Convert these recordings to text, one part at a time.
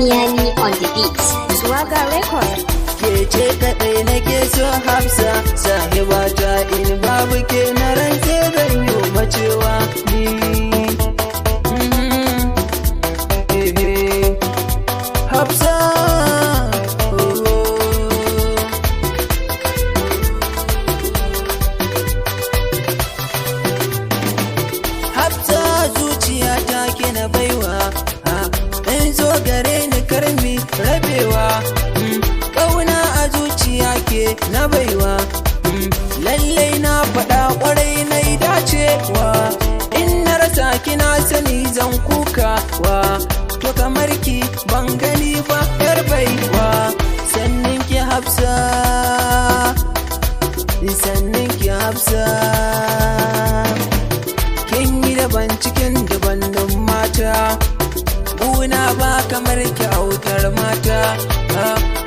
Sanyani on the beat. Swagger Record. Ke ce kaɗai nake so Hafsa, sahibata in babu ke na rantse zan yi macewa ni. Hafsa, Hafsa zuciya ta ke na baiwa, in zo gare ni karmi rabewa. Ƙauna a zuciya ke na baiwa, lallai na faɗa ƙwarai na yi dacewa. In na rasa kina sani zan kukawa, to kamar ki ban gani ba yar baiwa. Sannin ki Hafsa, sannin ki Hafsa, kin yi daban cikin dabannin mata. Buna ba kamar ki autar mata,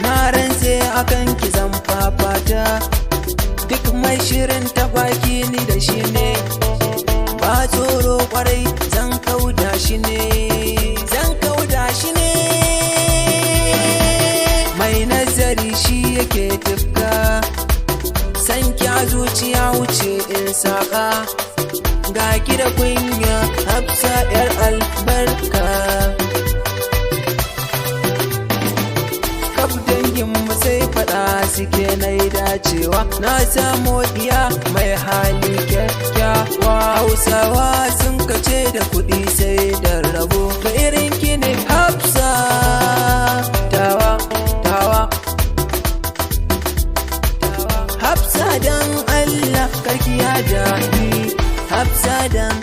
na rantse akan ki zan fafata. Duk mai shirin baki ni da shi ne, ba tsoro kwarai zan kauda shi ne, zan kauda shi ne. Mai nazari shi yake tufka, san kya zuciya wuce in saka. Ga ki da kunya Hafsa yar albarka, kaf dangin mu sai fada suke na yi dacewa. Na samu diya mai hali kyakkyawa, Hausawa sun kace da kuɗi sai da rabo. To irin ki ne Hafsa, tawa tawa Hafsa dan Allah karki ya daɗi, Hafsa dan